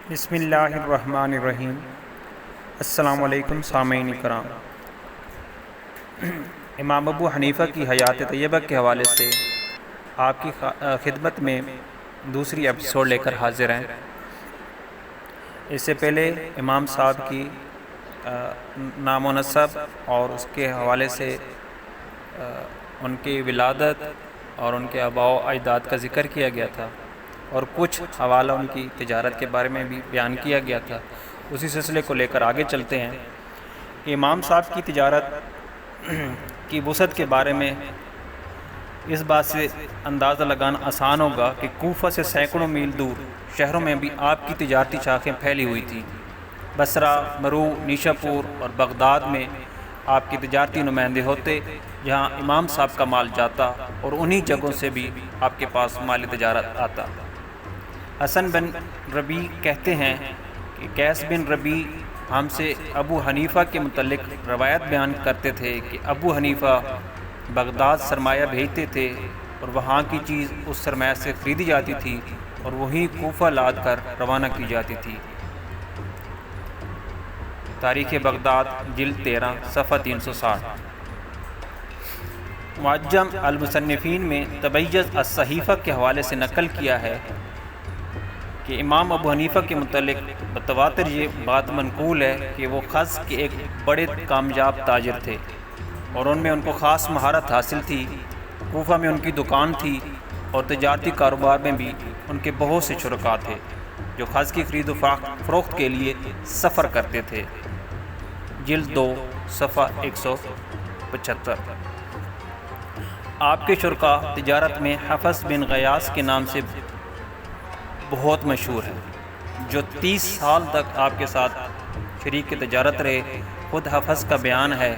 بسم اللہ الرحمن الرحیم۔ السلام علیکم سامعین کرام۔ امام ابو حنیفہ کی حیات طیبہ کے حوالے سے آپ کی خدمت میں دوسری ایپیسوڈ لے کر حاضر ہیں۔ اس سے پہلے امام صاحب کی نام و نسب اور اس کے حوالے سے ان کی ولادت اور ان کے آباء و اجداد کا ذکر کیا گیا تھا، اور کچھ حوالہ ان کی تجارت کے بارے میں بھی بیان کیا گیا تھا۔ اسی سلسلے کو لے کر آگے چلتے ہیں کہ امام صاحب کی تجارت کی وسعت کے بارے میں اس بات سے اندازہ لگانا آسان ہوگا کہ کوفہ سے سینکڑوں میل دور شہروں میں بھی آپ کی تجارتی شاخیں پھیلی ہوئی تھیں۔ بصرہ، مرو، نیشاپور اور بغداد میں آپ کے تجارتی نمائندے ہوتے، جہاں امام صاحب کا مال جاتا اور انہی جگہوں سے بھی آپ کے پاس مالی تجارت آتا۔ حسن بن ربیع کہتے ہیں کہ قیس بن ربیع ہم سے ابو حنیفہ کے متعلق روایت بیان کرتے تھے کہ ابو حنیفہ بغداد سرمایہ بھیجتے تھے اور وہاں کی چیز اس سرمایہ سے خریدی جاتی تھی اور وہیں کوفہ لاد کر روانہ کی جاتی تھی۔ تاریخ بغداد جلد 13 صفحہ 360۔ معجم المصنفین میں تبیض الصحیفہ کے حوالے سے نقل کیا ہے کہ امام ابو حنیفہ کے متعلق بتواتر یہ بات منقول ہے کہ وہ خز کے ایک بڑے کامیاب تاجر تھے اور ان میں ان کو خاص مہارت حاصل تھی۔ کوفہ میں ان کی دکان تھی اور تجارتی کاروبار میں بھی ان کے بہت سے شرکاء تھے جو خز کی خرید و فروخت کے لیے سفر کرتے تھے۔ جلد 2 صفحہ 175۔ آپ کے شرکاء تجارت میں حفص بن غیاث کے نام سے بہت مشہور ہے، جو 30 سال تک آپ کے ساتھ شریک تجارت رہے۔ خود حفص کا بیان ہے،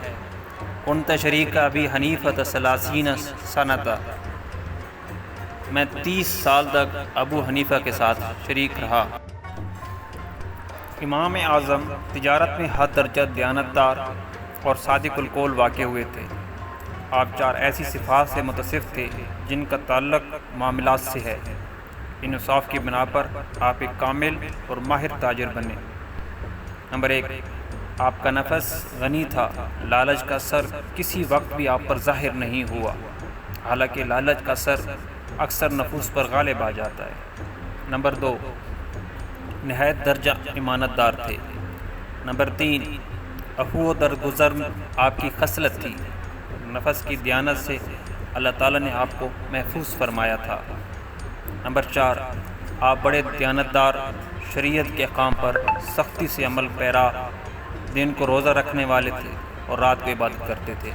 کنت شریک ابی حنیفہ 30 سنۃ، میں 30 سال تک ابو حنیفہ کے ساتھ شریک رہا۔ امام اعظم تجارت میں ہر درجہ دیانتدار اور صادق القول واقع ہوئے تھے۔ آپ 4 ایسی صفات سے متصف تھے جن کا تعلق معاملات سے ہے۔ انصاف کی بنا پر آپ ایک کامل اور ماہر تاجر بنے۔ نمبر 1، آپ کا نفس غنی تھا، لالچ کا اثر کسی وقت بھی آپ پر ظاہر نہیں ہوا، حالانکہ لالچ کا اثر اکثر نفوس پر غالب آ جاتا ہے۔ نمبر 2، نہایت درجہ امانت دار تھے۔ نمبر 3، عفو و درگزر آپ کی خصلت تھی۔ نفس کی دیانت سے اللہ تعالیٰ نے آپ کو محفوظ فرمایا تھا۔ نمبر 4، آپ بڑے دیانتدار، شریعت کے احکام پر سختی سے عمل پیرا، دن کو روزہ رکھنے والے تھے اور رات کو عبادت کرتے تھے۔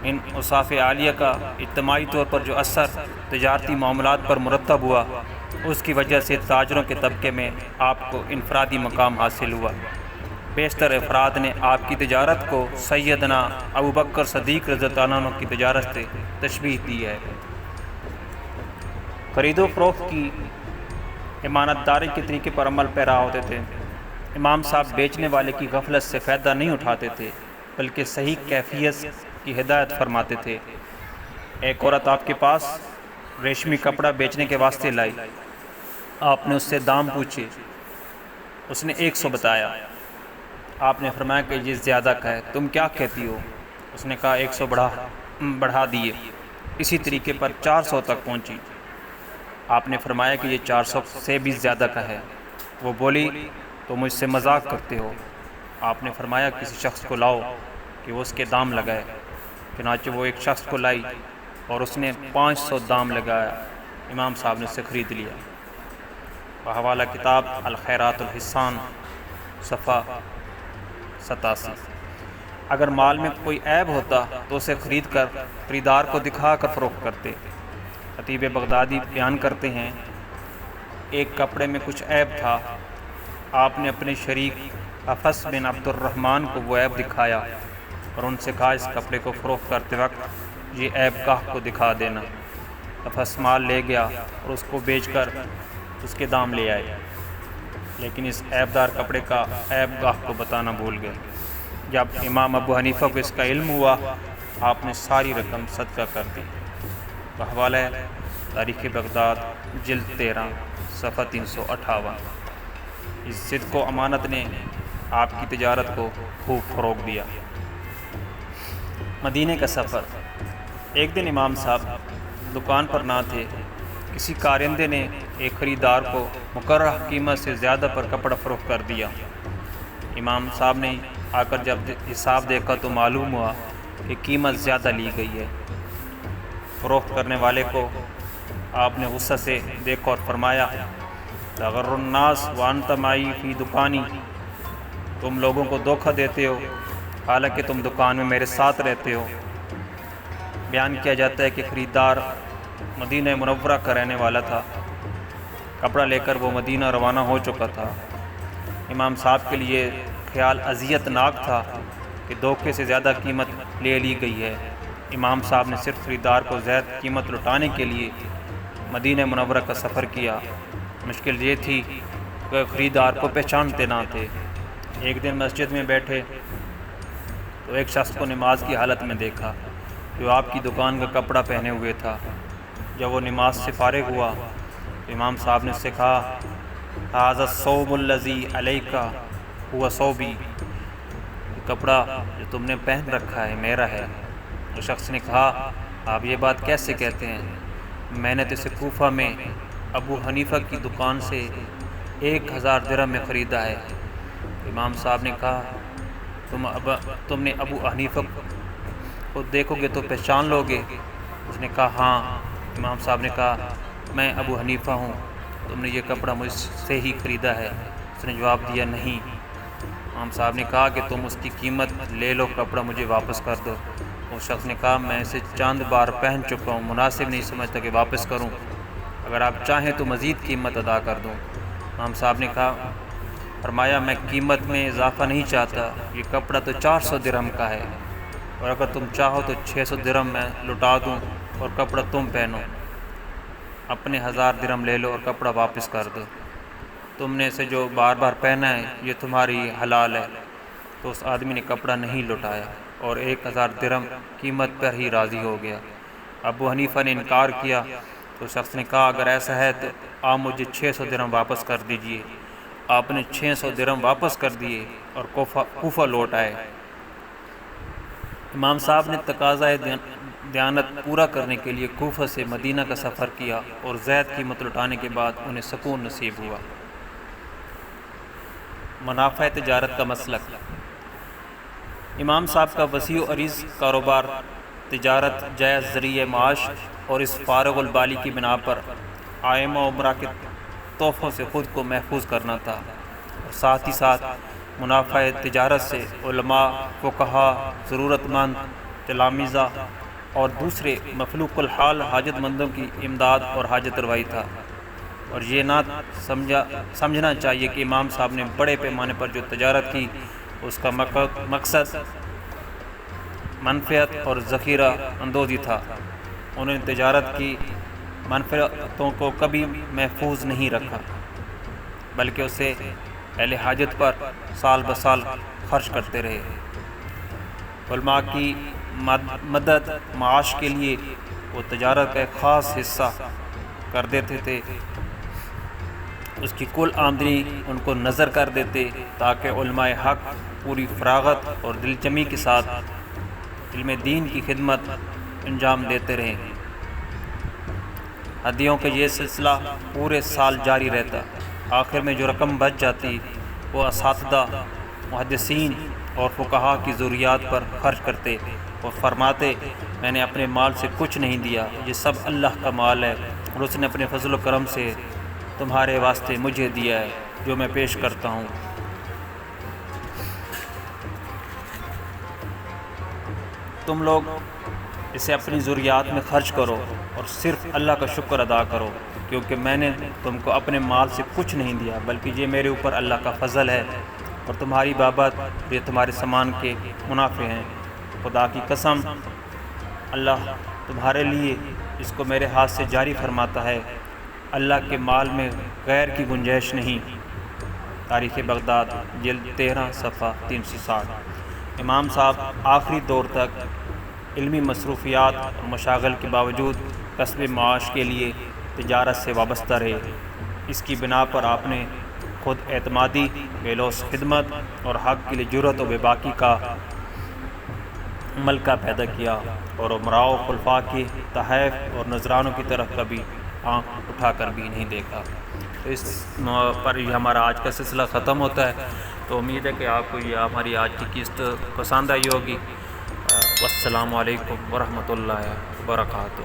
ان اوصاف عالیہ کا اجتماعی طور پر جو اثر تجارتی معاملات پر مرتب ہوا، اس کی وجہ سے تاجروں کے طبقے میں آپ کو انفرادی مقام حاصل ہوا۔ بیشتر افراد نے آپ کی تجارت کو سیدنا ابوبکر صدیق رضی اللہ عنہ کی تجارت سے تشبیہ دی ہے۔ خرید و فروخت کی امانت داری کے طریقے پر عمل پیرا ہوتے تھے۔ امام صاحب بیچنے والے کی غفلت سے فائدہ نہیں اٹھاتے تھے، بلکہ صحیح کیفیت کی ہدایت فرماتے تھے۔ ایک عورت آپ کے پاس ریشمی کپڑا بیچنے کے واسطے لائی۔ آپ نے اس سے دام پوچھے، اس نے 100 بتایا۔ آپ نے فرمایا کہ یہ زیادہ کا ہے، تم کیا کہتی ہو؟ اس نے کہا 100 بڑھا دیے۔ اسی طریقے پر 400 تک پہنچی۔ آپ نے فرمایا کہ یہ 400 سے بھی زیادہ کا ہے۔ وہ بولی تو مجھ سے مذاق کرتے ہو۔ آپ نے فرمایا کسی شخص کو لاؤ کہ وہ اس کے دام لگائے۔ چنانچہ وہ ایک شخص کو لائی اور اس نے 500 دام لگایا۔ امام صاحب نے اسے خرید لیا۔ حوالہ کتاب الخیرات الحسان صفحہ 87۔ اگر مال میں کوئی عیب ہوتا تو اسے خرید کر خریدار کو دکھا کر فروخت کرتے۔ خطیب بغدادی بیان کرتے ہیں، ایک کپڑے میں کچھ عیب تھا، آپ نے اپنے شریک حفص بن عبد الرحمن کو وہ عیب دکھایا اور ان سے کہا اس کپڑے کو فروخت کرتے وقت یہ عیب گاہک کو دکھا دینا۔ حفص مال لے گیا اور اس کو بیچ کر اس کے دام لے آئے، لیکن اس عیب دار کپڑے کا عیب گاہک کو بتانا بھول گئے۔ جب امام ابو حنیفہ کو اس کا علم ہوا، آپ نے ساری رقم صدقہ کر دی۔ حوالہ تاریخ بغداد جلد 13 صفحہ 358۔ اس صدق و امانت نے آپ کی تجارت کو خوب فروغ دیا۔ مدینے کا سفر۔ ایک دن امام صاحب دکان پر نہ تھے، کسی کارندے نے ایک خریدار کو مقررہ قیمت سے زیادہ پر کپڑا فروخت کر دیا۔ امام صاحب نے آ کر جب حساب دیکھا تو معلوم ہوا کہ قیمت زیادہ لی گئی ہے۔ فروخت کرنے والے کو آپ نے غصہ سے دیکھا اور فرمایا، تغر الناس وانت معی فی دکانی، تم لوگوں کو دھوکہ دیتے ہو حالانکہ تم دکان میں میرے ساتھ رہتے ہو۔ بیان کیا جاتا ہے کہ خریدار مدینہ منورہ کا رہنے والا تھا، کپڑا لے کر وہ مدینہ روانہ ہو چکا تھا۔ امام صاحب کے لیے خیال اذیت ناک تھا کہ دھوکے سے زیادہ قیمت لے لی گئی ہے۔ امام صاحب نے صرف خریدار کو زائد قیمت لوٹانے کے لیے مدینہ منورہ کا سفر کیا۔ مشکل یہ تھی کہ خریدار کو پہچانتے نہ تھے۔ ایک دن مسجد میں بیٹھے تو ایک شخص کو نماز کی حالت میں دیکھا جو آپ کی دکان کا کپڑا پہنے ہوئے تھا۔ جب وہ نماز سے فارغ ہوا تو امام صاحب نے اس سے کہا، ھذا الثوب الذی علیک ھو ثوبی، کپڑا جو تم نے پہن رکھا ہے میرا ہے۔ اس شخص نے کہا، آپ یہ بات کیسے کہتے ہیں؟ میں نے تو اسے کوفہ میں ابو حنیفہ کی دکان سے 1000 درہم میں خریدا ہے۔ امام صاحب نے کہا، تم نے ابو حنیفہ کو دیکھو گے تو پہچان لو گے؟ اس نے کہا، ہاں۔ امام صاحب نے کہا، میں ابو حنیفہ ہوں، تم نے یہ کپڑا مجھ سے ہی خریدا ہے؟ اس نے جواب دیا، نہیں۔ امام صاحب نے کہا کہ تم اس کی قیمت لے لو، کپڑا مجھے واپس کر دو۔ اس شخص نے کہا، میں اسے چند بار پہن چکا ہوں، مناسب نہیں سمجھتا کہ واپس کروں، اگر آپ چاہیں تو مزید قیمت ادا کر دوں۔ امام صاحب نے کہا، فرمایا، میں قیمت میں اضافہ نہیں چاہتا، یہ کپڑا تو 400 درہم کا ہے، اور اگر تم چاہو تو 600 درہم میں لوٹا دوں اور کپڑا تم پہنو، اپنے 1000 درہم لے لو اور کپڑا واپس کر دو، تم نے اسے جو بار بار پہنا ہے یہ تمہاری حلال ہے۔ تو اس آدمی نے کپڑا نہیں لوٹایا اور 1000 درہم قیمت پر ہی راضی ہو گیا۔ ابو حنیفہ نے انکار کیا تو شخص نے کہا، اگر ایسا ہے تو آپ مجھے 600 درہم واپس کر دیجئے۔ آپ نے 600 درہم واپس کر دیے اور کوفہ لوٹ آئے۔ امام صاحب نے تقاضۂ دیانت پورا کرنے کے لیے کوفہ سے مدینہ کا سفر کیا اور زائد قیمت لوٹانے کے بعد انہیں سکون نصیب ہوا۔ منافع تجارت کا مسلک۔ امام صاحب کا وسیع و عریض کاروبار تجارت جائز ذریعہ معاش اور اس فارغ البالی کی بنا پر آئمہ و امراء کے تحفوں سے خود کو محفوظ کرنا تھا، اور ساتھ ہی ساتھ منافع تجارت سے علماء، فقہاء، ضرورت مند تلامذہ اور دوسرے مخلوق الحال حاجت مندوں کی امداد اور حاجت روائی تھا۔ اور یہ نہ سمجھنا چاہیے کہ امام صاحب نے بڑے پیمانے پر جو تجارت کی اس کا مقصد منفعت اور ذخیرہ اندوزی تھا۔ انہوں نے تجارت کی منفعتوں کو کبھی محفوظ نہیں رکھا، بلکہ اسے اہل حاجت پر سال بسال خرچ کرتے رہے۔ علماء کی مدد معاش کے لیے وہ تجارت کا ایک خاص حصہ کر دیتے تھے، اس کی کل آمدنی ان کو نظر کر دیتے تاکہ علماء حق پوری فراغت اور دل جمی کے ساتھ علم دین کی خدمت انجام دیتے رہیں۔ ہدیوں کا یہ سلسلہ پورے سال جاری رہتا، آخر میں جو رقم بچ جاتی وہ اساتذہ، محدثین اور فقہاء کی ضروریات پر خرچ کرتے اور فرماتے، میں نے اپنے مال سے کچھ نہیں دیا، یہ سب اللہ کا مال ہے اور اس نے اپنے فضل و کرم سے تمہارے واسطے مجھے دیا ہے جو میں پیش کرتا ہوں۔ تم لوگ اسے اپنی ضروریات میں خرچ کرو اور صرف اللہ کا شکر ادا کرو، کیونکہ میں نے تم کو اپنے مال سے کچھ نہیں دیا، بلکہ یہ میرے اوپر اللہ کا فضل ہے، اور تمہاری بابت یہ تمہارے سامان کے منافع ہیں۔ خدا کی قسم، اللہ تمہارے لیے اس کو میرے ہاتھ سے جاری فرماتا ہے، اللہ کے مال میں غیر کی گنجائش نہیں۔ تاریخ بغداد جلد 13 صفحہ 360۔ امام صاحب آخری دور تک علمی مصروفیات اور مشاغل کے باوجود کسب معاش کے لیے تجارت سے وابستہ رہے۔ اس کی بنا پر آپ نے خود اعتمادی، بے لوث خدمت اور حق کے لیے جرأت و بے باکی کا ملکہ پیدا کیا، اور امراء و خلفاء کے تحائف اور نذرانوں کی طرف کبھی آنکھ اٹھا کر بھی نہیں دیکھا۔ تو اس پر یہ ہمارا آج کا سلسلہ ختم ہوتا ہے۔ تو امید ہے کہ آپ کو یہ ہماری آج کی قسط پسند آئی ہوگی۔ والسلام علیکم ورحمۃ اللہ وبرکاتہ۔